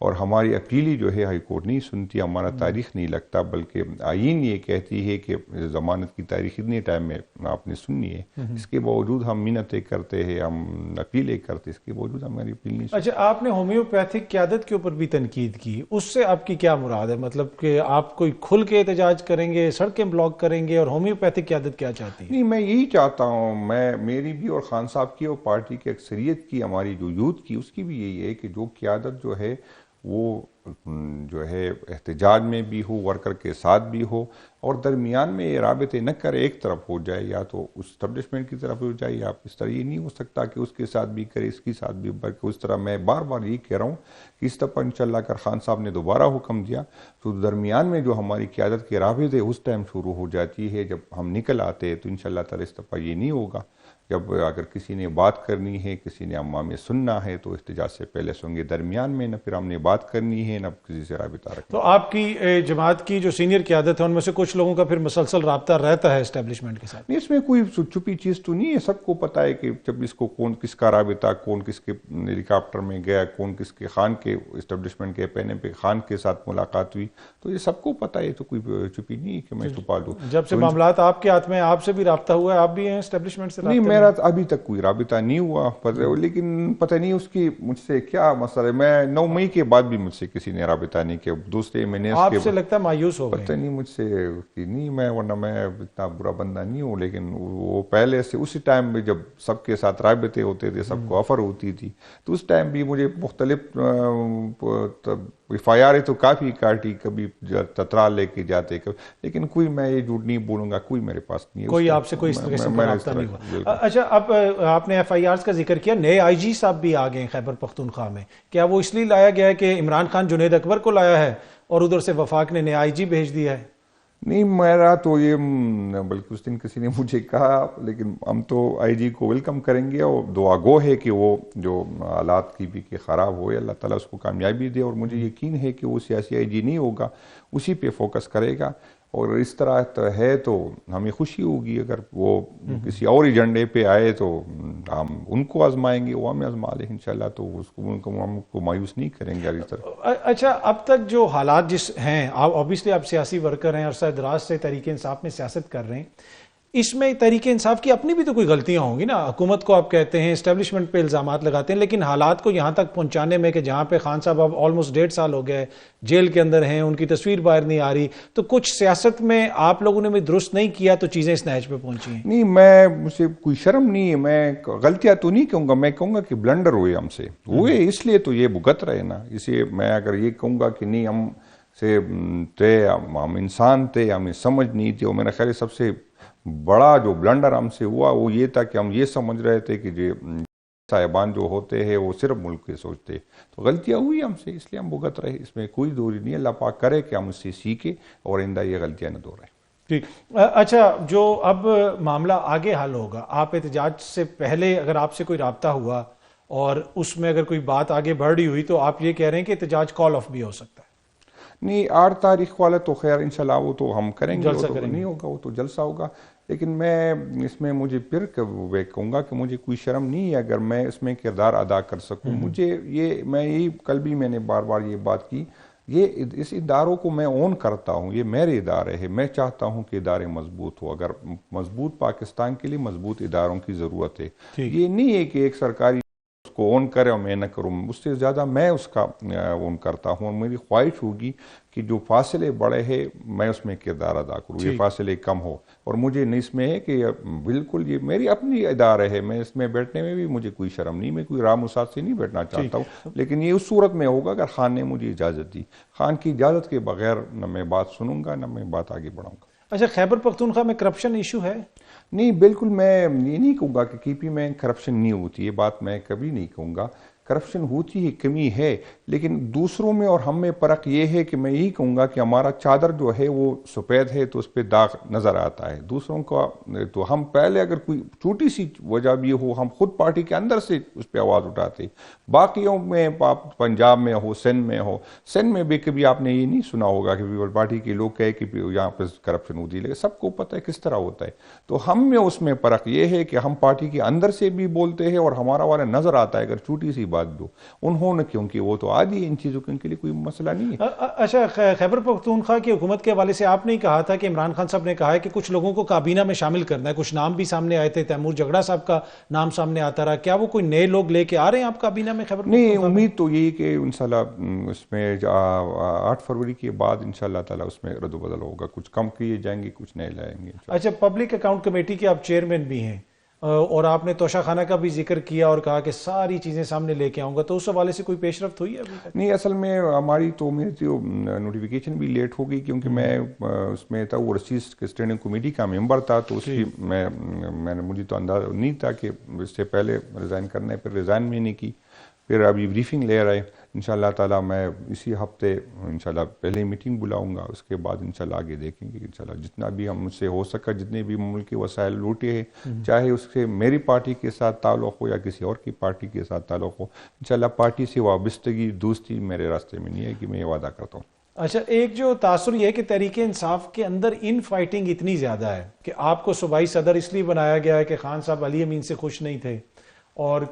اور ہماری اپیلی جو ہے ہائی کورٹ نہیں سنتی، ہمارا تاریخ نہیں لگتا، بلکہ آئین یہ کہتی ہے کہ ضمانت کی تاریخ اتنے ٹائم میں آپ نے سننی ہے. اس کے باوجود ہم منتیں کرتے ہیں، ہم اپیلیں کرتے، اس کے باوجود ہماری اپیل نہیں سنتی. اچھا، آپ نے ہومیوپیتھک قیادت کے اوپر بھی تنقید کی، اس سے آپ کی کیا مراد ہے؟ مطلب کہ آپ کوئی کھل کے احتجاج کریں گے، سڑکیں بلاک کریں گے، اور ہومیوپیتھک قیادت کیا چاہتی ہے؟ نہیں، میں یہی چاہتا ہوں، میری بھی اور خان صاحب کی اور پارٹی کی اکثریت کی، ہماری جو یوتھ کی، اس کی بھی یہی ہے کہ جو قیادت جو ہے وہ جو ہے احتجاج میں بھی ہو، ورکر کے ساتھ بھی ہو، اور درمیان میں یہ رابطے نہ کرے، ایک طرف ہو جائے، یا تو اس اسٹیبلشمنٹ کی طرف ہو جائے، یا اس طرح یہ نہیں ہو سکتا کہ اس کے ساتھ بھی کرے، اس کے ساتھ بھی، بلکہ اس طرح میں بار بار یہ کہہ رہا ہوں کہ اس طرح انشاءاللہ اگر خان صاحب نے دوبارہ حکم دیا تو درمیان میں جو ہماری قیادت کے رابطے اس ٹائم شروع ہو جاتی ہے جب ہم نکل آتے ہیں. تو انشاءاللہ تعالی اس دفعہ یہ نہیں ہوگا. جب اگر کسی نے بات کرنی ہے، کسی نے عوام میں سننا ہے، تو احتجاج سے پہلے سنیں گے، درمیان میں نہ پھر ہم نے بات کرنی ہے نہ کسی سے رابطہ رکھنا. تو آپ کی جماعت کی جو سینئر قیادت ہے ان میں سے کچھ لوگوں کا پھر مسلسل رابطہ رہتا ہے اسٹیبلشمنٹ کے ساتھ؟ نہیں، اس میں کوئی چھپی چیز تو نہیں ہے، سب کو پتہ ہے کہ جب اس کو کون کس کا رابطہ، کون کس کے ہیلی کاپٹر میں گیا، کون کس کے خان کے اسٹیبلشمنٹ کے پہنے پہ خان کے ساتھ ملاقات ہوئی، تو یہ سب کو پتہ ہے، تو کوئی چھپی نہیں ہے کہ میں چھپا لوں. جب سے معاملات آپ کے ہاتھ میں، آپ سے بھی رابطہ ہوا ہے؟ آپ بھی ہیں اسٹیبلشمنٹ سے؟ نہیں، میرا ابھی تک کوئی رابطہ نہیں ہوا، لیکن پتہ نہیں اس کی مجھ سے کیا مسئلہ ہے. میں 9 مئی کے بعد بھی مجھ سے کسی نے رابطہ نہیں کیا. دوسرے مہینے آپ سے لگتا ہے مایوس ہو گئے؟ پتہ نہیں مجھ سے نہیں، میں ورنہ میں اتنا برا بندہ نہیں ہوں، لیکن وہ پہلے سے اسی ٹائم میں جب سب کے ساتھ رابطے ہوتے تھے، سب کو آفر ہوتی تھی، تو اس ٹائم بھی مجھے مختلف FIR تو کافی کاٹی، کبھی تترال لے کے جاتے، لیکن کوئی، میں یہ جھوٹ نہیں بولوں گا، کوئی میرے پاس نہیں ہے. کوئی آپ سے کوئی اس قسم کا رابطہ نہیں ہوا؟ اچھا، اب آپ نے FIRs کا ذکر کیا، نئے IG صاحب بھی آ گئے ہیں خیبر پختونخوا میں، کیا وہ اس لیے لایا گیا ہے کہ عمران خان جنید اکبر کو لایا ہے اور ادھر سے وفاق نے نیا IG بھیج دیا ہے؟ نہیں، میرا تو یہ، بلکہ اس دن کسی نے مجھے کہا، لیکن ہم تو IG کو ویلکم کریں گے، اور دعا گو ہے کہ وہ جو حالات کی بھی کہ خراب ہوئے، اللہ تعالیٰ اس کو کامیابی دے، اور مجھے یقین ہے کہ وہ سیاسی IG نہیں ہوگا، اسی پہ فوکس کرے گا. اور اس طرح ہے تو ہمیں خوشی ہوگی. اگر وہ کسی اور ایجنڈے پہ آئے تو ہم ان کو آزمائیں گے، وہ ہمیں آزما لیں انشاءاللہ، تو اس کو ہم کو مایوس نہیں کریں گے اس طرح. اچھا، اب تک جو حالات جس ہیں، اوبیسلی آپ سیاسی ورکر ہیں، عرصہ دراز سے تحریک انصاف میں سیاست کر رہے ہیں، اس میں تحریک انصاف کی اپنی بھی تو کوئی غلطیاں ہوں گی نا؟ حکومت کو آپ کہتے ہیں، اسٹیبلشمنٹ پہ الزامات لگاتے ہیں، لیکن حالات کو یہاں تک پہنچانے میں کہ جہاں پہ خان صاحب اب آلموسٹ 1.5 سال ہو گئے جیل کے اندر ہیں، ان کی تصویر باہر نہیں آ رہی، تو کچھ سیاست میں آپ لوگوں نے بھی درست نہیں کیا تو چیزیں اس نہج پہ پہنچی ہیں. نہیں، مجھے کوئی شرم نہیں ہے، میں غلطیاں تو نہیں کہوں گا، میں کہوں گا کہ بلنڈر ہوئے، ہم سے ہوئے، اس لیے تو یہ بھگت رہے نا. اسے میں اگر یہ کہوں گا کہ نہیں ہم سے تھے، ہم انسان تھے، ہمیں سمجھ نہیں تھی، اور میرا خیال ہے سب سے بڑا جو بلنڈر ہم سے ہوا وہ یہ تھا کہ ہم یہ سمجھ رہے تھے کہ جو صاحبان جو ہوتے ہیں وہ صرف ملک کے سوچتے. تو غلطیاں ہوئی ہم سے، اس لیے ہم بھگت رہے، اس میں کوئی دوری نہیں ہے. اللہ پاک کرے کہ ہم اس سے سیکھیں اور آئندہ یہ غلطیاں نہ دہرائیں. ٹھیک. اچھا، جو اب معاملہ آگے حل ہوگا، آپ احتجاج سے پہلے اگر آپ سے کوئی رابطہ ہوا اور اس میں اگر کوئی بات آگے بڑھ رہی ہوئی تو آپ یہ کہہ رہے ہیں کہ احتجاج کال آف بھی ہو سکتا ہے؟ نہیں، 8 تاریخ والا تو خیر انشاءاللہ وہ تو ہم کریں گے، وہ تو کریں گے. نہیں ہوگا، وہ تو جلسہ ہوگا. لیکن میں اس میں مجھے پھر کہوں گا کہ مجھے کوئی شرم نہیں ہے اگر میں اس میں کردار ادا کر سکوں. مجھے یہ، میں یہی کل بھی میں نے بار بار یہ بات کی، یہ اس اداروں کو میں اون کرتا ہوں، یہ میرے ادارے ہیں، میں چاہتا ہوں کہ ادارے مضبوط ہو. اگر مضبوط پاکستان کے لیے مضبوط اداروں کی ضرورت ہے. یہ نہیں ہے کہ ایک سرکاری اس کو اون کرے اور میں نہ کروں، اس سے زیادہ میں اس کا اون کرتا ہوں، اور میری خواہش ہوگی کہ جو فاصلے بڑے ہیں میں اس میں کردار ادا کروں، یہ فاصلے کم ہو. اور مجھے اس میں ہے کہ بالکل یہ میری اپنی ادارے ہے، میں اس میں بیٹھنے میں بھی مجھے کوئی شرم نہیں، میں کوئی رام اساد سے نہیں بیٹھنا چاہتا ہوں. لیکن یہ اس صورت میں ہوگا اگر خان نے مجھے اجازت دی. خان کی اجازت کے بغیر نہ میں بات سنوں گا نہ میں بات آگے بڑھاؤں گا. اچھا، خیبر پختونخوا میں کرپشن ایشو ہے؟ نہیں، بالکل میں یہ نہیں کہوں گا کہ KP میں کرپشن نہیں ہوتی، یہ بات میں کبھی نہیں کہوں گا. کرپشن ہوتی ہے، کمی ہے، لیکن دوسروں میں اور ہم میں فرق یہ ہے کہ میں یہی کہوں گا کہ ہمارا چادر جو ہے وہ سفید ہے تو اس پہ داغ نظر آتا ہے. دوسروں کا تو ہم پہلے اگر کوئی چھوٹی سی وجہ بھی ہو ہم خود پارٹی کے اندر سے اس پہ آواز اٹھاتے. باقیوں میں پنجاب میں ہو، سندھ میں بھی کبھی آپ نے یہ نہیں سنا ہوگا کہ پیپل پارٹی کے لوگ کہے کہ یہاں پہ کرپشن ہوتی ہے، لیکن سب کو پتہ ہے کس طرح ہوتا ہے. تو ہم میں اس میں فرق یہ ہے کہ ہم پارٹی کے اندر سے بھی بولتے ہیں اور ہمارا والا نظر آتا ہے اگر چھوٹی سی بات دو انہوں نے, کیونکہ وہ تو عادی ہے ان چیزوں کے, ان کے لیے کوئی مسئلہ نہیں ہے. اچھا, خیبر پختونخوا کی حکومت کے حوالے سے آپ نے کہا تھا کہ عمران خان صاحب نے کہا ہے کہ کچھ لوگوں کو کابینہ میں شامل کرنا ہے, کچھ نام بھی سامنے آئے تھے, تیمور جگڑا صاحب کا نام سامنے آتا رہا, کیا وہ کوئی نئے لوگ لے کے آ رہے ہیں آپ کابینہ میں خیبر پختونخوا؟ نہیں, امید تو یہی کہ انشاءاللہ اس میں 8 فروری کے بعد انشاءاللہ تعالیٰ اس میں رد و بدل ہوگا, کچھ کم کیے جائیں گے, کچھ نئے لائیں گے. اچھا, پبلک اکاؤنٹ کمیٹی کے آپ چیئرمین بھی ہیں اور آپ نے توشہ خانہ کا بھی ذکر کیا اور کہا کہ ساری چیزیں سامنے لے کے آؤں گا, تو اس حوالے سے کوئی پیش رفت ہوئی ہے ابھی تک؟ نہیں, اصل میں ہماری تو میری نوٹیفیکیشن بھی لیٹ ہو گئی, کیونکہ میں اس میں تھا, وہ رسیس اسٹینڈنگ کمیٹی کا ممبر تھا, تو اس کی میں نے مجھے تو اندازہ نہیں تھا کہ اس سے پہلے ریزائن کرنا ہے, پھر ریزائن میں نے کی, پھر ابھی بریفنگ لے رہے. انشاءاللہ تعالیٰ میں اسی ہفتے انشاءاللہ پہلے میٹنگ بلاؤں گا, اس کے بعد انشاءاللہ آگے دیکھیں گے. انشاءاللہ جتنا بھی ہم سے ہو سکا, جتنے بھی ملک کے وسائل لوٹے ہیں, چاہے اس سے میری پارٹی کے ساتھ تعلق ہو یا کسی اور کی پارٹی کے ساتھ تعلق ہو, انشاءاللہ پارٹی سے وابستگی دوستی میرے راستے میں نہیں ہے, کہ میں یہ وعدہ کرتا ہوں. اچھا, ایک جو تاثر یہ ہے کہ تحریک انصاف کے اندر ان فائٹنگ اتنی زیادہ ہے کہ آپ کو صوبائی صدر اس لیے بنایا گیا ہے کہ خان صاحب علی امین سے خوش نہیں تھے, اور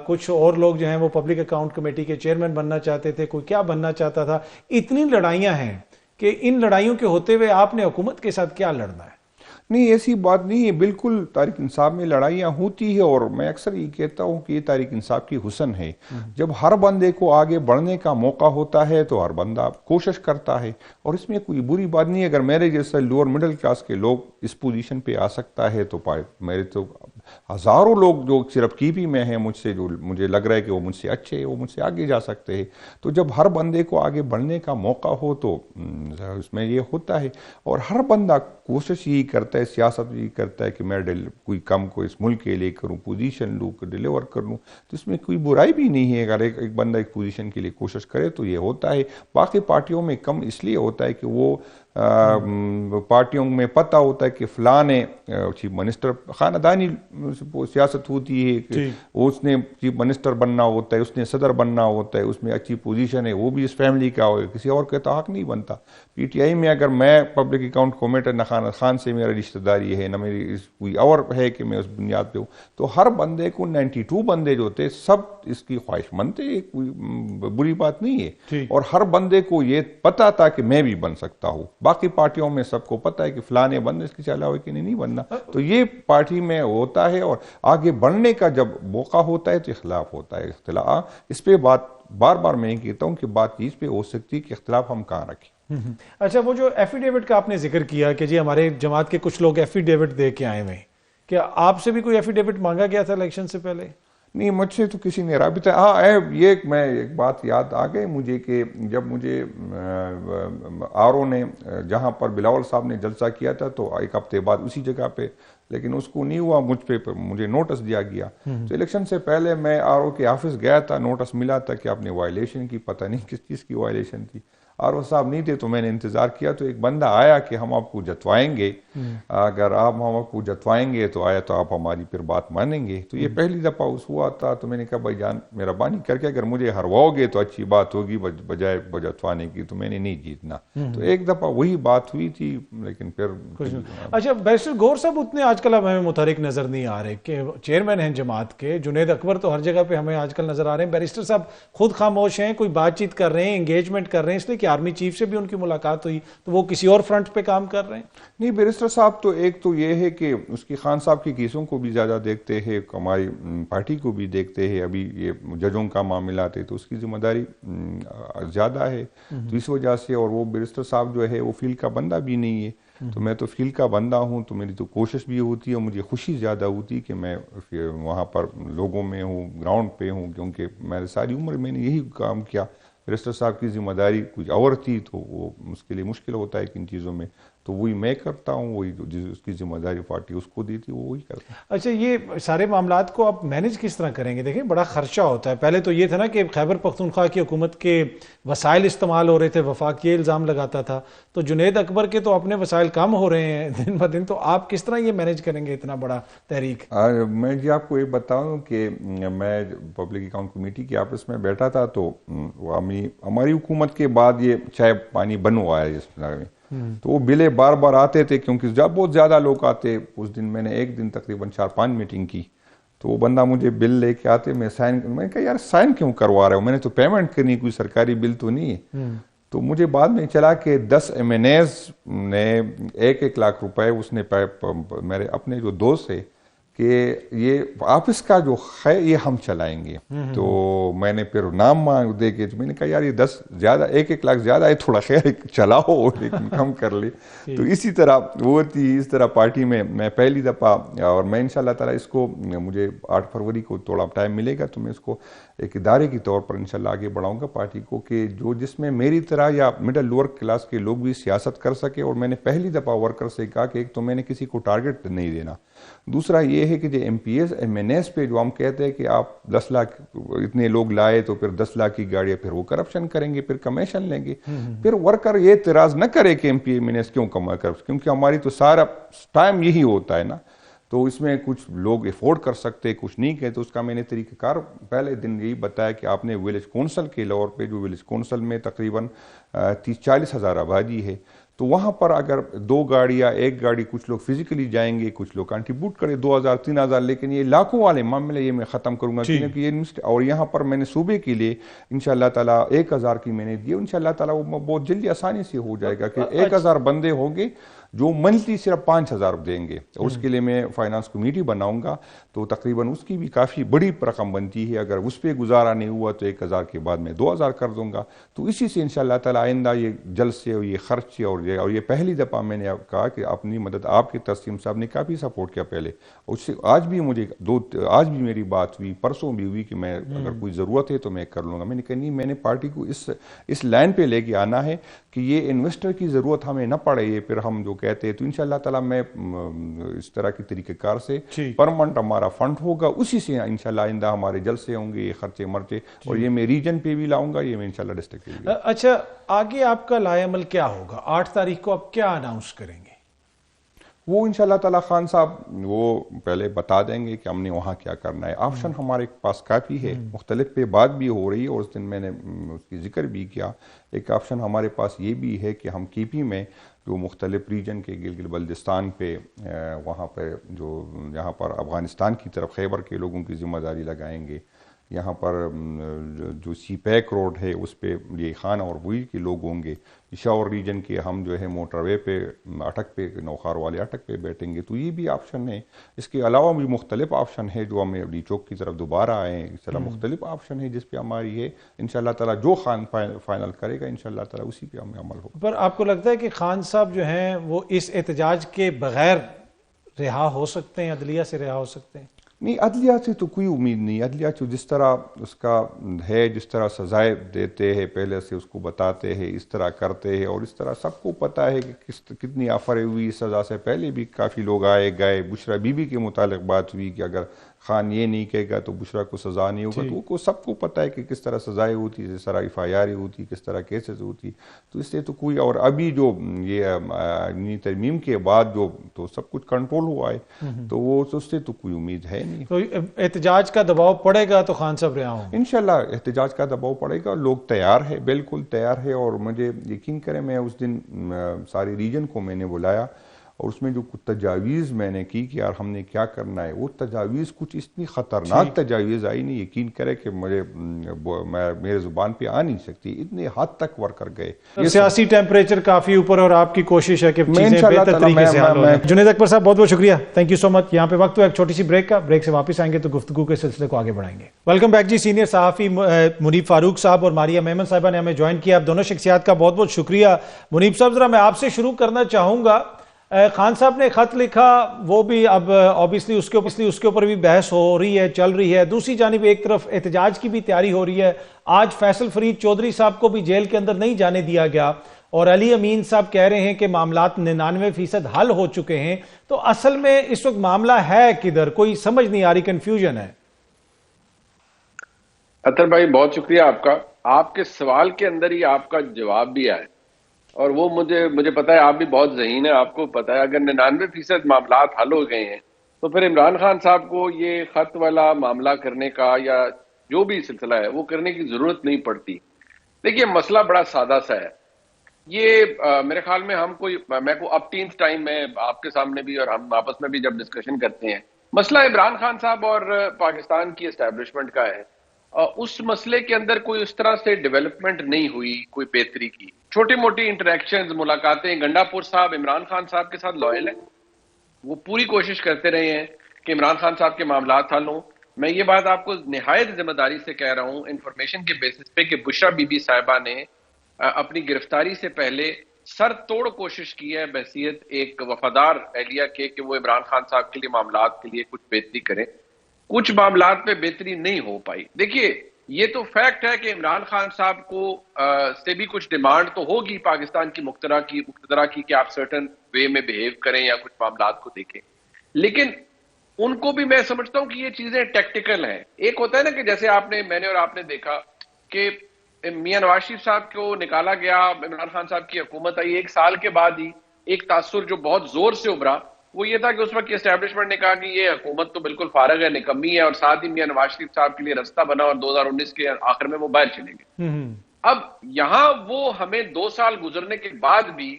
کچھ اور لوگ جو ہیں وہ پبلک اکاؤنٹ کمیٹی کے چیئرمین بننا چاہتے تھے, کوئی کیا بننا چاہتا تھا. اتنی لڑائیاں ہیں کہ ان لڑائیوں کے ہوتے ہوئے آپ نے حکومت کے ساتھ کیا لڑنا ہے؟ نہیں, ایسی بات نہیں ہے, بالکل تحریک انصاف میں لڑائیاں ہوتی ہے, اور میں اکثر یہ کہتا ہوں کہ یہ تحریک انصاف کی حسن ہے. جب ہر بندے کو آگے بڑھنے کا موقع ہوتا ہے تو ہر بندہ کوشش کرتا ہے, اور اس میں کوئی بری بات نہیں ہے. اگر میرے جیسے لوور مڈل کلاس کے لوگ اس پوزیشن پہ آ سکتا ہے تو میرے تو ہزاروں لوگ جو صرف کی پی میں ہیں مجھ سے, جو مجھے لگ رہا ہے کہ وہ مجھ سے اچھے ہیں, وہ مجھ سے آگے جا سکتے ہیں. تو جب ہر بندے کو آگے بڑھنے کا موقع ہو تو اس میں یہ ہوتا ہے, اور ہر بندہ کوشش یہی کرتا ہے, سیاست یہی کرتا ہے کہ میں کوئی کم کو اس ملک کے لیے کروں, پوزیشن لوں, ڈیلیور کر لوں. تو اس میں کوئی برائی بھی نہیں ہے اگر ایک بندہ ایک پوزیشن کے لیے کوشش کرے تو یہ ہوتا ہے. باقی پارٹیوں میں کم اس لیے ہوتا ہے کہ وہ پارٹیوں میں پتہ ہوتا ہے کہ فلاں نے چیف منسٹر, خاندانی سیاست ہوتی ہے کہ اس نے چیف منسٹر بننا ہوتا ہے, اس نے صدر بننا ہوتا ہے, اس میں اچھی پوزیشن ہے, وہ بھی اس فیملی کا ہو, کسی اور کا تو حق نہیں بنتا. پی ٹی آئی میں اگر میں پبلک اکاؤنٹ کمیٹی, نہ خان سے میرا رشتہ داری ہے, نہ میری کوئی اور ہے کہ میں اس بنیاد پہ ہوں, تو ہر بندے کو 92 بندے جو تھے سب اس کی خواہش مند تھے, کوئی بری بات نہیں ہے. اور ہر بندے کو یہ پتا تھا کہ میں بھی بن سکتا ہوں. باقی پارٹیوں میں سب کو پتا ہے کہ فلانے بندے اس کی چلا ہوئے کہ نہیں بننا. تو یہ پارٹی میں ہوتا ہے, اور آگے بڑھنے کا جب موقع ہوتا ہے تو اختلاف ہوتا ہے. اختلاف اس پہ بار بار میں کہتا ہوں کہ بات چیز پہ ہو سکتی کہ اختلاف ہم کہاں رکھیں. اچھا, وہ جو ایفیڈیوٹ کا آپ نے ذکر کیا کہ جی ہمارے جماعت کے کچھ لوگ ایفیڈیوٹ دے کے آئے ہوئے, کیا آپ سے بھی کوئی ایفیڈیوٹ مانگا گیا تھا الیکشن سے پہلے؟ نہیں, مجھ سے تو کسی نے رابطہ. یہ میں ایک بات یاد آ گئی مجھے کہ جب مجھے آر او نے جہاں پر بلاول صاحب نے جلسہ کیا تھا تو ایک ہفتے بعد اسی جگہ پہ, لیکن اس کو نہیں ہوا, مجھ پہ مجھے نوٹس دیا گیا. تو الیکشن سے پہلے میں آر او کے آفس گیا تھا, نوٹس ملا تھا کہ آپ نے وائلیشن کی, پتہ نہیں کس چیز کی وائلیشن تھی. آر او صاحب نہیں تھے تو میں نے انتظار کیا, تو ایک بندہ آیا کہ ہم آپ کو جتوائیں گے, اگر ہم آپ کو جتوائیں گے تو آیا تو آپ ہماری پھر بات مانیں گے. تو یہ پہلی دفعہ اس ہوا تھا. تو میں نے کہا بھائی جان مہربانی کر کے اگر مجھے ہرواؤ گے تو اچھی بات ہوگی, بجائے جتوانے کی تو میں نے نہیں جیتنا. تو ایک دفعہ وہی بات ہوئی تھی, لیکن پھر. اچھا, بیرسٹر گور صاحب اتنے آج کل ہمیں متحرک نظر نہیں آ رہے, کہ چیئرمین ہیں جماعت کے. جنید اکبر تو ہر جگہ پہ ہمیں آج کل نظر آ رہے ہیں. بیرسٹر صاحب خود خاموش ہیں, کوئی بات چیت کر رہے ہیں, انگیجمنٹ کر رہے ہیں, اس لیے کہ آرمی چیف سے بھی ان کی ملاقات ہوئی تو وہ کسی اور فرنٹ پہ کام کر رہے ہیں. نہیں, بیرسٹر صاحب تو ایک تو یہ ہے کہ اس کی خان صاحب کی کیسوں کو بھی زیادہ دیکھتے ہیں, ہماری پارٹی کو بھی دیکھتے ہیں. ابھی یہ ججوں کا معاملات ہے تو اس کی ذمہ داری زیادہ ہے, تو اس وجہ سے. اور وہ بیرسٹر صاحب جو ہے وہ فیلڈ کا بندہ بھی نہیں ہے, تو میں تو فیلڈ کا بندہ ہوں, تو میری تو کوشش بھی ہوتی ہے, اور مجھے خوشی زیادہ ہوتی کہ میں وہاں پر لوگوں میں ہوں, گراؤنڈ پہ ہوں, کیونکہ میں ساری عمر میں نے یہی کام کیا. بیرسٹر صاحب کی ذمہ داری کچھ اور تھی تو وہ اس کے لیے مشکل ہوتا ہے کہ ان چیزوں میں, تو وہی میں کرتا ہوں, وہی اس کی ذمہ داری پارٹی اس کو دی تھی وہ وہی کرتا ہے. اچھا, یہ سارے معاملات کو آپ مینیج کس طرح کریں گے؟ دیکھیں بڑا خرچہ ہوتا ہے. پہلے تو یہ تھا نا کہ خیبر پختونخوا کی حکومت کے وسائل استعمال ہو رہے تھے, وفاق یہ الزام لگاتا تھا, تو جنید اکبر کے تو اپنے وسائل کم ہو رہے ہیں دن بدن, تو آپ کس طرح یہ مینیج کریں گے اتنا بڑا تحریک؟ میں جی آپ کو یہ بتاؤں کہ میں پبلک اکاؤنٹ کمیٹی کے آفس میں بیٹھا تھا, تو ہماری حکومت کے بعد یہ چائے پانی بند ہوا ہے اس میں, تو وہ بلے بار بار آتے تھے, کیونکہ جب بہت زیادہ لوگ آتے. اس دن میں نے ایک دن تقریباً 4-5 میٹنگ کی, تو وہ بندہ مجھے بل لے کے آتے، میں نے کہا یار سائن کیوں کروا رہا ہوں، میں نے تو پیمنٹ کرنی، کوئی سرکاری بل تو نہیں ہے۔ تو مجھے بعد میں چلا کہ 10 MNAs نے 1 لاکھ روپے اس نے میرے اپنے جو دوست ہے کہ یہ آفس کا جو ہے یہ ہم چلائیں گے۔ تو میں نے پھر نام مانگ دے کے میں نے کہا یار یہ 10 زیادہ 1 لاکھ زیادہ ہے، تھوڑا خیر چلاؤ لیکن کم کر لے۔ تو اسی طرح وہ تھی، اس طرح پارٹی میں پہلی دفعہ، اور میں انشاءاللہ تعالیٰ اس کو، مجھے 8 فروری کو تھوڑا ٹائم ملے گا تو میں اس کو ایک ادارے کی طور پر انشاءاللہ آگے بڑھاؤں گا پارٹی کو، کہ جس میں میری طرح یا مڈل لوور کلاس کے لوگ بھی سیاست کر سکے۔ اور میں نے پہلی دفعہ ورکر سے کہا کہ ایک تو میں نے کسی کو ٹارگٹ نہیں دینا، دوسرا یہ ہے کہ جو MPs MNAs پہ جو ہم کہتے ہیں کہ آپ 10 لاکھ اتنے لوگ لائے تو پھر 10 لاکھ کی گاڑیاں، پھر وہ کرپشن کریں گے، پھر کمیشن لیں گے۔ پھر ورکر یہ اعتراض نہ کرے کہ MP MNAs کیوں کما کر، کیونکہ ہماری تو سارا ٹائم یہی ہوتا ہے نا، تو اس میں کچھ لوگ افورڈ کر سکتے، کچھ نہیں کہتے۔ اس کا میں نے طریقہ کار پہلے دن یہی بتایا کہ آپ نے ویلیج کونسل کے لیول پہ، جو ویلیج کونسل میں تقریباً 30-40 ہزار آبادی ہے، تو وہاں پر اگر 2 گاڑی یا 1 گاڑی، کچھ لوگ فزیکلی جائیں گے، کچھ لوگ کنٹریبیوٹ کرے 2000-3000، لیکن یہ لاکھوں والے معاملے یہ میں ختم کروں گا، کیونکہ یہ اور یہاں پر میں نے صوبے کے لیے انشاءاللہ تعالیٰ 1000 کی میں نے دی، انشاءاللہ تعالیٰ وہ بہت جلدی آسانی سے ہو جائے گا کہ 1000 بندے ہوں گے جو منتھلی صرف 5000 دیں گے۔ اس کے لیے میں فائنانس کمیٹی بناؤں گا، تو تقریباً اس کی بھی کافی بڑی رقم بنتی ہے، اگر اس پہ گزارا نہیں ہوا تو 1000 کے بعد میں 2000 کر دوں گا۔ تو اسی سے انشاءاللہ تعالیٰ آئندہ یہ جلسے اور یہ خرچے اور یہ پہلی دفعہ میں نے کہا کہ اپنی مدد، آپ کے تسلیم صاحب نے کافی سپورٹ کیا پہلے، اس سے آج بھی مجھے آج بھی میری بات ہوئی، پرسوں بھی ہوئی کہ میں اگر کوئی ضرورت ہے تو میں کر لوں گا۔ میں نے کہا نہیں، میں نے پارٹی کو اس لائن پہ لے کے آنا ہے کہ یہ انویسٹر کی ضرورت ہمیں نہ پڑے، یہ پھر ہم جو کہتے ہیں، تو انشاءاللہ تعالیٰ میں اس طرح کی طریقہ کار سے پرمنٹ ہمارا فنڈ ہوگا، اسی سے انشاءاللہ آئندہ ہمارے جلسے ہوں گے، یہ خرچے مرچے، اور یہ میں ریجن پہ بھی لاؤں گا، یہ میں انشاءاللہ ڈسٹرکٹ پہ بھی۔ اچھا، آگے آپ کا لائے عمل کیا ہوگا؟ 8 تاریخ کو آپ کیا اناؤنس کریں گے؟ وہ انشاءاللہ تعالیٰ خان صاحب وہ پہلے بتا دیں گے کہ ہم نے وہاں کیا کرنا ہے۔ آپشن ہمارے پاس کافی ہے، مختلف پہ بات بھی ہو رہی ہے، اور اس دن میں نے اس کی ذکر بھی کیا۔ ایک آپشن ہمارے پاس یہ بھی ہے کہ ہم KP میں جو مختلف ریجن کے گلگت بلتستان پہ، وہاں پہ جو یہاں پر افغانستان کی طرف خیبر کے لوگوں کی ذمہ داری لگائیں گے، یہاں پر جو سی پیک روڈ ہے اس پہ یہ خان اور بوئی کے لوگ ہوں گے، پشاور ریجن کے ہم جو ہے موٹر وے پہ اٹک پہ، نوخار والے اٹک پہ بیٹھیں گے۔ تو یہ بھی آپشن ہے، اس کے علاوہ بھی مختلف آپشن ہے جو ہمیں ابھی چوک کی طرف دوبارہ آئے ہیں، اس طرح مختلف آپشن ہے جس پہ ہماری ہے انشاءاللہ تعالیٰ جو خان فائنل کرے گا انشاءاللہ تعالیٰ اسی پہ ہمیں عمل ہوگا۔ پر آپ کو لگتا ہے کہ خان صاحب جو ہیں وہ اس احتجاج کے بغیر رہا ہو سکتے ہیں، عدلیہ سے رہا ہو سکتے ہیں؟ نہیں، عدلیہ سے تو کوئی امید نہیں۔ عدلیہ تو جس طرح اس کا ہے، جس طرح سزائیں دیتے ہیں، پہلے سے اس کو بتاتے ہیں، اس طرح کرتے ہیں، اور اس طرح سب کو پتہ ہے کہ کتنی آفریں ہوئی سزا سے پہلے بھی، کافی لوگ آئے گئے۔ بشرا بی بی کے متعلق بات ہوئی کہ اگر خان یہ نہیں کہے گا تو بشرا کو سزا نہیں ہوگا، تو وہ سب کو پتہ ہے کہ کس طرح سزائیں ہوتی، جس طرح FIR ہوتی، کس طرح کیسز ہوتی۔ تو اس سے تو کوئی، اور ابھی جو یہ ترمیم کے بعد جو تو سب کچھ کنٹرول ہوا ہے، تو وہ اس سے تو کوئی امید ہے نہیں۔ تو احتجاج کا دباؤ پڑے گا تو خان صاحب رہا ہوں؟ انشاءاللہ احتجاج کا دباؤ پڑے گا، لوگ تیار ہے، بالکل تیار ہے۔ اور مجھے یقین کریں، میں اس دن ساری ریجن کو میں نے بلایا، اور اس میں جو کچھ تجاویز میں نے کی کہ یار ہم نے کیا کرنا ہے، وہ تجاویز کچھ اتنی خطرناک تجاویز آئی نہیں، یقین کرے کہ میرے زبان پہ آ نہیں سکتی، اتنے حد تک ورکر گئے۔ سیاسی ٹیمپریچر کافی اوپر، اور آپ کی کوشش ہے کہ چیزیں بہتر طریقے سے حل ہو جائیں۔ جنید اکبر صاحب بہت بہت شکریہ، تھینک یو سو مچ۔ یہاں پہ وقت ہوا ایک چھوٹی سی بریک کا، بریک سے واپس آئیں گے تو گفتگو کے سلسلے کو آگے بڑھائیں گے۔ ویلکم بیک جی، سینئر صحافی منیب فاروق صاحب اور ماریہ میمن صاحبہ نے ہمیں جوائن کیا۔ آپ دونوں شخصیات کا بہت بہت شکریہ۔ منیب صاحب، ذرا میں آپ سے شروع کرنا چاہوں گا، خان صاحب نے خط لکھا، وہ بھی اب اوبیسلی اس کے اوپر بھی بحث ہو رہی ہے، چل رہی ہے۔ دوسری جانب ایک طرف احتجاج کی بھی تیاری ہو رہی ہے۔ آج فیصل فرید چودھری صاحب کو بھی جیل کے اندر نہیں جانے دیا گیا، اور علی امین صاحب کہہ رہے ہیں کہ معاملات 99% حل ہو چکے ہیں۔ تو اصل میں اس وقت معاملہ ہے کدھر؟ کوئی سمجھ نہیں آ رہی، کنفیوژن ہے۔ اطہر بھائی بہت شکریہ آپ کا، آپ کے سوال کے اندر ہی آپ کا جواب بھی آئے، اور وہ مجھے پتا ہے آپ بھی بہت ذہین ہیں، آپ کو پتا ہے اگر 99% معاملات حل ہو گئے ہیں تو پھر عمران خان صاحب کو یہ خط والا معاملہ کرنے کا یا جو بھی سلسلہ ہے وہ کرنے کی ضرورت نہیں پڑتی۔ دیکھیے مسئلہ بڑا سادہ سا ہے، یہ میرے خیال میں میں کو اب 10th ٹائم میں آپ کے سامنے بھی اور ہم آپس میں بھی جب ڈسکشن کرتے ہیں مسئلہ عمران خان صاحب اور پاکستان کی اسٹیبلشمنٹ کا ہے. اس مسئلے کے اندر کوئی اس طرح سے ڈیولپمنٹ نہیں ہوئی کوئی بہتری کی. چھوٹی موٹی انٹریکشنز، ملاقاتیں. گنڈا پور صاحب عمران خان صاحب کے ساتھ لائل ہیں، وہ پوری کوشش کرتے رہے ہیں کہ عمران خان صاحب کے معاملات حل ہوں. میں یہ بات آپ کو نہایت ذمہ داری سے کہہ رہا ہوں انفارمیشن کے بیسس پہ کہ بشرا بی بی صاحبہ نے اپنی گرفتاری سے پہلے سر توڑ کوشش کی ہے بحیثیت ایک وفادار اہلیہ کے کہ وہ عمران خان صاحب کے لیے معاملات کے لیے کچھ بہتری کریں. کچھ معاملات پہ بہتری نہیں ہو پائی. دیکھیے یہ تو فیکٹ ہے کہ عمران خان صاحب کو سے بھی کچھ ڈیمانڈ تو ہوگی پاکستان کی مقتدرہ کی کہ آپ سرٹن وے میں بہیو کریں یا کچھ معاملات کو دیکھیں. لیکن ان کو بھی میں سمجھتا ہوں کہ یہ چیزیں ٹیکٹیکل ہیں. ایک ہوتا ہے نا کہ جیسے میں نے اور آپ نے دیکھا کہ میاں نواز شریف صاحب کو نکالا گیا، عمران خان صاحب کی حکومت آئی، 1 سال کے بعد ہی ایک تاثر جو بہت زور سے ابھرا وہ یہ تھا کہ اس وقت کی اسٹیبلشمنٹ نے کہا کہ یہ حکومت تو بالکل فارغ ہے، نکمی ہے، اور ساتھ ہی میاں نواز شریف صاحب کے لیے رستہ بنا اور 2019 کے آخر میں وہ باہر چلے گئے. اب یہاں وہ ہمیں 2 سال گزرنے کے بعد بھی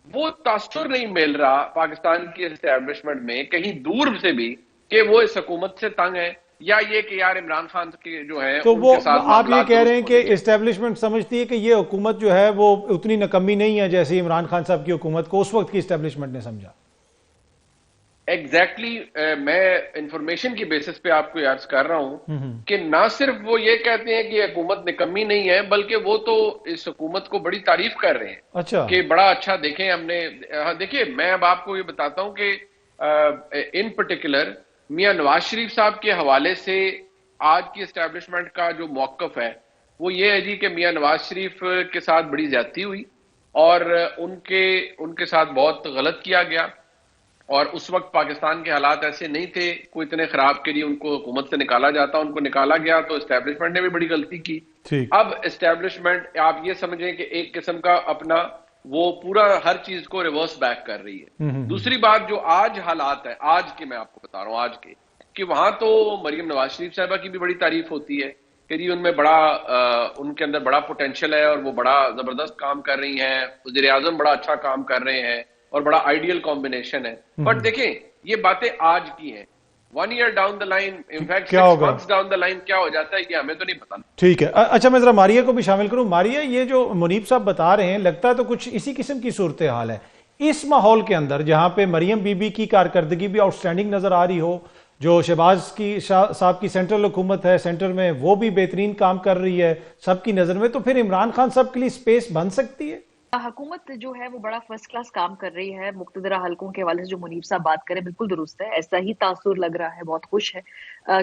وہ تاثر نہیں مل رہا پاکستان کی اسٹیبلشمنٹ میں کہیں دور سے بھی کہ وہ اس حکومت سے تنگ ہے، یا یہ کہ یار عمران خان کے جو ہیں تو وہ آپ یہ کہہ رہے ہیں کہ کہ اسٹیبلشمنٹ سمجھتی ہے کہ یہ حکومت جو ہے وہ اتنی نکمی نہیں ہے جیسے عمران خان صاحب کی حکومت کو اس وقت کی اسٹیبلشمنٹ نے سمجھا. ایگزیکٹلی میں انفارمیشن کی بیسس پہ آپ کو عرض کر رہا ہوں کہ نہ صرف وہ یہ کہتے ہیں کہ یہ حکومت نکمی نہیں ہے بلکہ وہ تو اس حکومت کو بڑی تعریف کر رہے ہیں. اچھا کہ بڑا اچھا دیکھیں ہم نے. دیکھیے میں اب آپ کو یہ بتاتا ہوں کہ ان پرٹیکولر میاں نواز شریف صاحب کے حوالے سے آج کی اسٹیبلشمنٹ کا جو موقف ہے وہ یہ ہے جی کہ میاں نواز شریف کے ساتھ بڑی زیادتی ہوئی اور ان کے ساتھ بہت غلط کیا گیا، اور اس وقت پاکستان کے حالات ایسے نہیں تھے کوئی اتنے خراب کے لیے ان کو حکومت سے نکالا جاتا. ان کو نکالا گیا تو اسٹیبلشمنٹ نے بھی بڑی غلطی کی. اب اسٹیبلشمنٹ آپ یہ سمجھیں کہ ایک قسم کا اپنا وہ پورا ہر چیز کو ریورس بیک کر رہی ہے. دوسری بات جو آج حالات ہے، آج کے میں آپ کو بتا رہا ہوں آج کے، کہ وہاں تو مریم نواز شریف صاحبہ کی بھی بڑی تعریف ہوتی ہے کہ جی ان میں بڑا ان کے اندر بڑا پوٹینشیل ہے اور وہ بڑا زبردست کام کر رئی ہیں. وزیر اعظم بڑا اچھا کام کر رہے ہیں اور بڑا آئیڈیل کمبینیشن ہے. بٹ دیکھیں یہ باتیں آج کی ہیں. 1 year down the line, in fact 6 months down the line کیا ہو جاتا ہے یہ ہمیں تو نہیں پتا. ٹھیک ہے. اچھا میں ذرا ماریہ کو بھی شامل کروں. ماریہ یہ جو منیب صاحب بتا رہے ہیں لگتا ہے تو کچھ اسی قسم کی صورتحال ہے اس ماحول کے اندر جہاں پہ مریم بی بی کی کارکردگی بھی آؤٹ سٹینڈنگ نظر آ رہی ہو، جو شہباز کی صاحب کی سینٹرل حکومت ہے سینٹر میں وہ بھی بہترین کام کر رہی ہے سب کی نظر میں، تو پھر عمران خان صاحب کے لیے سپیس بن سکتی ہے؟ حکومت جو ہے وہ بڑا فرسٹ کلاس کام کر رہی ہے. مقتدرہ حلقوں کے حوالے سے جو منیب صاحب بات کریں بالکل درست ہے، ایسا ہی تاثر لگ رہا ہے. بہت خوش ہے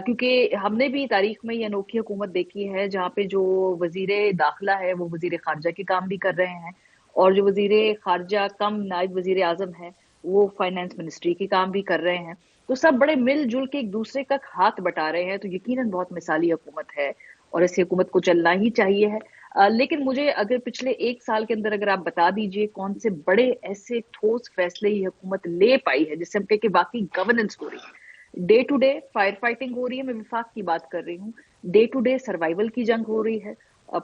کیونکہ ہم نے بھی تاریخ میں یہ انوکھی حکومت دیکھی ہے جہاں پہ جو وزیر داخلہ ہے وہ وزیر خارجہ کے کام بھی کر رہے ہیں، اور جو وزیر خارجہ کم نائب وزیر اعظم ہے وہ فائنانس منسٹری کے کام بھی کر رہے ہیں. تو سب بڑے مل جل کے ایک دوسرے کا ہاتھ بٹا رہے ہیں. تو یقیناً بہت مثالی حکومت ہے اور ایسی حکومت کو چلنا ہی چاہیے ہے. لیکن مجھے اگر پچھلے 1 سال کے اندر اگر آپ بتا دیجئے کون سے بڑے ایسے ٹھوس فیصلے یہ حکومت لے پائی ہے جس سے ہم کہہ کہ واقعی گورننس ہو رہی ہے، day to day fire fighting ہو رہی ہے. میں وفاق کی بات کر رہی ہوں. ڈے ٹو ڈے سروائیول کی جنگ ہو رہی ہے.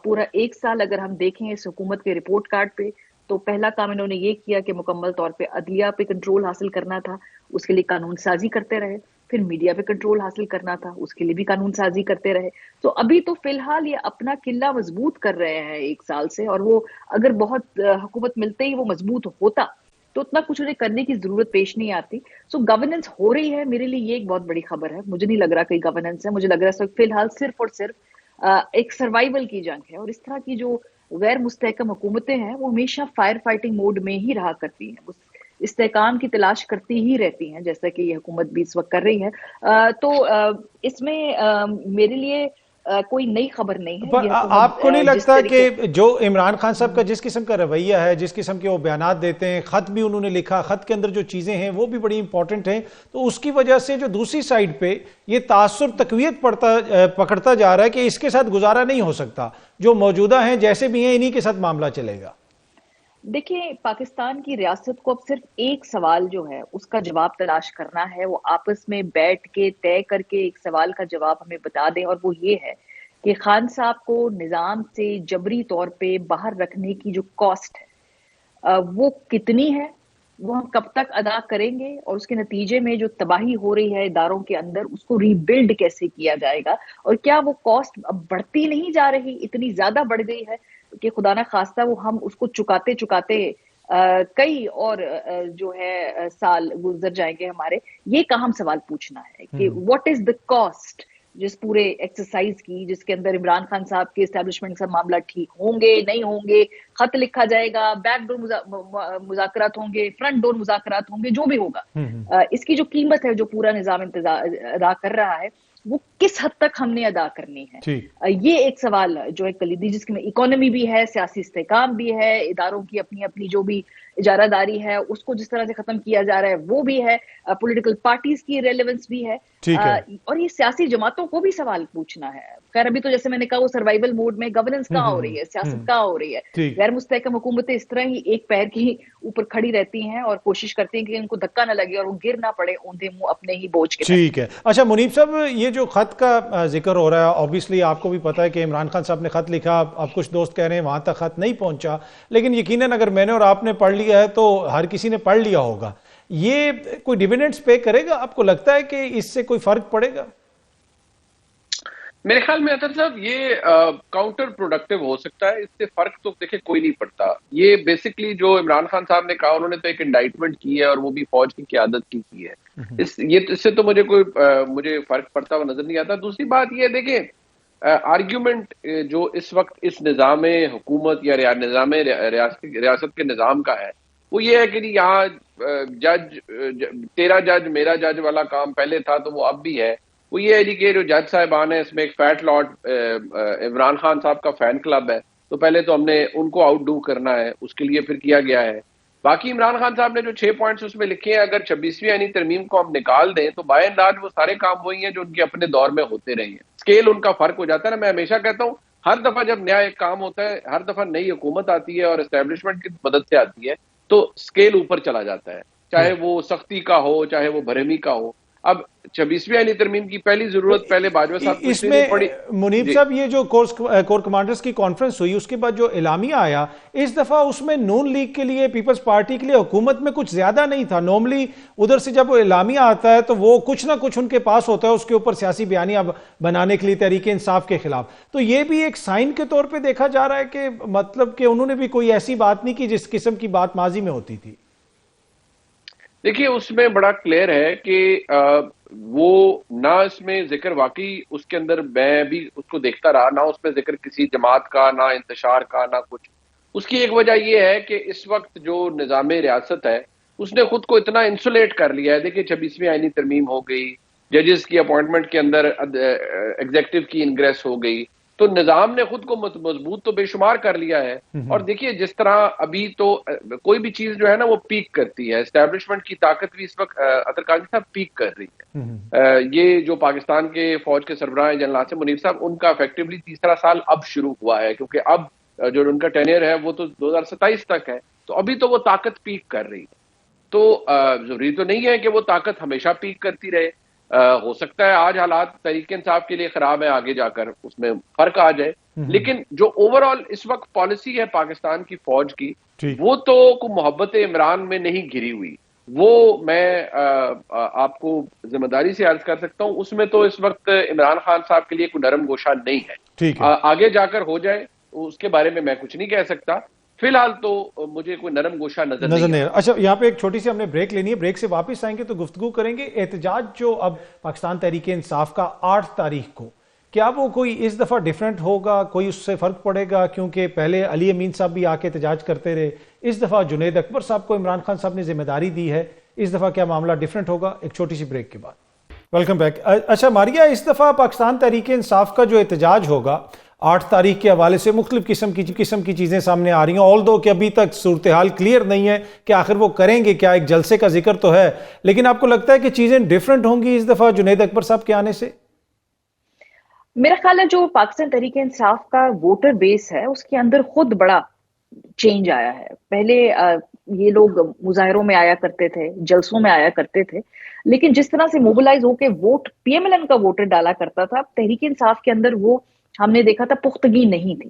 پورا 1 سال اگر ہم دیکھیں اس حکومت کے رپورٹ کارڈ پہ تو پہلا کام انہوں نے یہ کیا کہ مکمل طور پہ عدلیہ پہ کنٹرول حاصل کرنا تھا، اس کے لیے قانون سازی کرتے رہے. پھر میڈیا پہ کنٹرول حاصل کرنا تھا، اس کے لیے بھی قانون سازی کرتے رہے. تو ابھی تو فی الحال یہ اپنا قلعہ مضبوط کر رہے ہیں 1 سال سے، اور وہ اگر بہت حکومت ملتے ہی وہ مضبوط ہوتا تو اتنا کچھ انہیں کرنے کی ضرورت پیش نہیں آتی. سو گورننس ہو رہی ہے. میرے لیے یہ ایک بہت بڑی خبر ہے. مجھے نہیں لگ رہا کہ گورننس ہے، مجھے لگ رہا ہے فی الحال صرف اور صرف ایک سروائیول کی جنگ ہے. اور اس طرح کی جو غیر مستحکم حکومتیں ہیں وہ ہمیشہ فائر فائٹنگ موڈ میں ہی رہا کرتی ہیں، استحکام کی تلاش کرتی ہی رہتی ہیں جیسا کہ یہ حکومت بھی اس وقت کر رہی ہے. تو اس میں میرے لیے کوئی نئی خبر نہیں ہے. پر آپ کو نہیں لگتا کہ جو عمران خان صاحب کا جس قسم کا رویہ ہے، جس قسم کے وہ بیانات دیتے ہیں، خط بھی انہوں نے لکھا، خط کے اندر جو چیزیں ہیں وہ بھی بڑی امپورٹنٹ ہیں، تو اس کی وجہ سے جو دوسری سائیڈ پہ یہ تاثر تقویت پکڑتا جا رہا ہے کہ اس کے ساتھ گزارا نہیں ہو سکتا، جو موجودہ ہیں جیسے بھی ہیں انہی کے ساتھ معاملہ چلے گا؟ دیکھیں پاکستان کی ریاست کو اب صرف ایک سوال جو ہے اس کا جواب تلاش کرنا ہے. وہ آپس میں بیٹھ کے طے کر کے ایک سوال کا جواب ہمیں بتا دیں، اور وہ یہ ہے کہ خان صاحب کو نظام سے جبری طور پہ باہر رکھنے کی جو کاسٹ ہے وہ کتنی ہے، وہ ہم کب تک ادا کریں گے, اور اس کے نتیجے میں جو تباہی ہو رہی ہے اداروں کے اندر اس کو ری بلڈ کیسے کیا جائے گا, اور کیا وہ کاسٹ اب بڑھتی نہیں جا رہی, اتنی زیادہ بڑھ گئی ہے کہ خدا نہ خواستہ وہ ہم اس کو چکاتے چکاتے کئی اور جو ہے سال گزر جائیں گے ہمارے. یہ کا ہم سوال پوچھنا ہے کہ واٹ از دا کاسٹ جس پورے ایکسرسائز کی, جس کے اندر عمران خان صاحب کے اسٹیبلشمنٹ سے معاملہ ٹھیک ہوں گے نہیں ہوں گے, خط لکھا جائے گا, بیک ڈور مذاکرات ہوں گے, فرنٹ ڈور مذاکرات ہوں گے, جو بھی ہوگا اس کی جو قیمت ہے جو پورا نظام ادا کر رہا ہے وہ کس حد تک ہم نے ادا کرنی ہے. یہ ایک سوال جو ہے کلیدی, جس میں اکانومی بھی ہے, سیاسی استحکام بھی ہے, اداروں کی اپنی اپنی جو بھی اجارہ داری ہے اس کو جس طرح سے ختم کیا جا رہا ہے وہ بھی ہے, پولیٹیکل پارٹیز کی ریلیونس بھی ہے, اور یہ سیاسی جماعتوں کو بھی سوال پوچھنا ہے. خیر ابھی تو جیسے میں نے کہا وہ سروائیول موڈ میں گورننس کہاں ہو رہی ہے, سیاست کہاں ہو رہی ہے. غیر مستحکم حکومتیں اس طرح ہی ایک پیر کی اوپر کھڑی رہتی ہیں اور کوشش کرتی ہیں کہ ان کو دھکا نہ لگے اور وہ گر نہ پڑے اوندھے منہ اپنے ہی بوجھ کے. ٹھیک ہے. اچھا منیب صاحب, یہ جو خط کا ذکر ہو رہا ہے, آبویسلی آپ کو بھی پتا ہے کہ عمران خان صاحب نے خط لکھا, اب کچھ دوست کہہ رہے ہیں وہاں تک خط نہیں پہنچا, لیکن یقیناً اگر میں نے اور آپ نے پڑھ لیا ہے تو ہر کسی نے پڑھ لیا ہوگا. یہ کوئی ڈیویڈنڈز پے کرے گا؟ آپ کو لگتا ہے کہ اس سے کوئی فرق پڑے گا؟ میرے خیال میں اطہر صاحب یہ کاؤنٹر پروڈکٹیو ہو سکتا ہے. اس سے فرق تو دیکھیں کوئی نہیں پڑتا. یہ بیسکلی جو عمران خان صاحب نے کہا, انہوں نے تو ایک انڈائٹمنٹ کی ہے اور وہ بھی فوج کی قیادت کی ہے. اس سے تو مجھے فرق پڑتا ہوا نظر نہیں آتا. دوسری بات یہ دیکھیں, آرگیومنٹ جو اس وقت اس نظام حکومت یا نظام ریاست کے نظام کا ہے وہ یہ ہے کہ یہاں جج, تیرا جج میرا جج والا کام پہلے تھا تو وہ اب بھی ہے. وہ یہ ہے جی کہ جو جج صاحبان ہیں اس میں ایک فیٹ لارڈ عمران خان صاحب کا فین کلب ہے, تو پہلے تو ہم نے ان کو آؤٹ ڈو کرنا ہے, اس کے لیے پھر کیا گیا ہے. باقی عمران خان صاحب نے جو 6 پوائنٹس اس میں لکھے ہیں, اگر 26ویں آئینی ترمیم کو ہم نکال دیں تو بائی اینڈ لارج وہ سارے کام وہی ہیں جو ان کے اپنے دور میں ہوتے رہے ہیں. اسکیل ان کا فرق ہو جاتا ہے نا. میں ہمیشہ کہتا ہوں ہر دفعہ جب نیا ایک کام ہوتا ہے, ہر دفعہ نئی حکومت آتی ہے اور اسٹیبلشمنٹ کی مدد سے آتی ہے تو اسکیل اوپر چلا جاتا ہے, چاہے وہ سختی کا ہو چاہے وہ بھرمی کا ہو. اب 26ویں آئینی ترمیم کی پہلی ضرورت پہلے باجوہ صاحب اس میں منیب صاحب یہ جو کور کمانڈرز کی کانفرنس ہوئی اس کے بعد جو اعلامیہ آیا, اس دفعہ اس میں نون لیگ کے لیے, پیپلز پارٹی کے لیے حکومت میں کچھ زیادہ نہیں تھا. نارملی ادھر سے جب اعلامیہ آتا ہے تو وہ کچھ نہ کچھ ان کے پاس ہوتا ہے اس کے اوپر سیاسی بیانیہ بنانے کے لیے تحریک انصاف کے خلاف. تو یہ بھی ایک سائن کے طور پہ دیکھا جا رہا ہے کہ مطلب کہ انہوں نے بھی کوئی ایسی بات نہیں کی جس قسم کی بات ماضی میں ہوتی تھی. دیکھیے اس میں بڑا کلیئر ہے کہ وہ نہ اس میں ذکر, واقعی اس کے اندر میں بھی اس کو دیکھتا رہا, نہ اس میں ذکر کسی جماعت کا, نہ انتشار کا, نہ کچھ. اس کی ایک وجہ یہ ہے کہ اس وقت جو نظام ریاست ہے اس نے خود کو اتنا انسولیٹ کر لیا ہے. دیکھیے 26ویں آئینی ترمیم ہو گئی, ججز کی اپوائنٹمنٹ کے اندر ایگزیکٹو کی انگریس ہو گئی, تو نظام نے خود کو مضبوط تو بے شمار کر لیا ہے. اور دیکھیے جس طرح ابھی تو کوئی بھی چیز جو ہے نا وہ پیک کرتی ہے, اسٹیبلشمنٹ کی طاقت بھی اس وقت اطہر قادری صاحب پیک کر رہی ہے. یہ جو پاکستان کے فوج کے سربراہ ہیں جنرل عاصم منیب صاحب, ان کا افیکٹولی تیسرا سال اب شروع ہوا ہے, کیونکہ اب جو ان کا ٹینیئر ہے وہ تو 2027 تک ہے, تو ابھی تو وہ طاقت پیک کر رہی ہے. تو ضروری تو نہیں ہے کہ وہ طاقت ہمیشہ پیک کرتی رہے. ہو سکتا ہے آج حالات تحریک انصاف کے لیے خراب ہے, آگے جا کر اس میں فرق آ جائے, لیکن جو اوور آل اس وقت پالیسی ہے پاکستان کی فوج کی وہ تو کوئی محبت عمران میں نہیں گھری ہوئی. وہ میں آپ کو ذمہ داری سے عرض کر سکتا ہوں, اس میں تو اس وقت عمران خان صاحب کے لیے کوئی نرم گوشہ نہیں ہے. آگے جا کر ہو جائے اس کے بارے میں میں کچھ نہیں کہہ سکتا, فی الحال تو مجھے کوئی نرم گوشہ نظر نہیں. اچھا یہاں پہ ایک چھوٹی سی ہم نے بریک لینی ہے, بریک سے واپس آئیں گے تو گفتگو کریں گے احتجاج جو اب پاکستان تحریک انصاف کا 8 تاریخ کو, کیا وہ کوئی اس دفعہ ڈیفرنٹ ہوگا, کوئی اس سے فرق پڑے گا؟ کیونکہ پہلے علی امین صاحب بھی آ کے احتجاج کرتے رہے, اس دفعہ جنید اکبر صاحب کو عمران خان صاحب نے ذمہ داری دی ہے, اس دفعہ کیا معاملہ ڈیفرنٹ ہوگا؟ ایک چھوٹی سی بریک کے بعد. Welcome back. اچھا ماریہ, اس دفعہ پاکستان تحریک انصاف کا جو احتجاج ہوگا 8 تاریخ کے حوالے سے مختلف قسم کی چیزیں سامنے آ رہی ہیں, آلدو کہ ابھی تک صورتحال کلیئر نہیں ہے کہ آخر وہ کریں گے کیا, ایک جلسے کا ذکر تو ہے, لیکن آپ کو لگتا ہے کہ چیزیں ڈیفرنٹ ہوں گی اس دفعہ جنید اکبر صاحب کے آنے سے؟ میرا خیال ہے جو پاکستان تحریک انصاف کا ووٹر بیس ہے اس کے اندر خود بڑا چینج آیا ہے. پہلے یہ لوگ مظاہروں میں آیا کرتے تھے, جلسوں میں آیا کرتے تھے, لیکن جس طرح سے موبلائز ہو کے vote P M L N کا ووٹر ڈالا کرتا تھا, تحریک انصاف کے اندر وہ ہم نے دیکھا تھا پختگی نہیں تھی.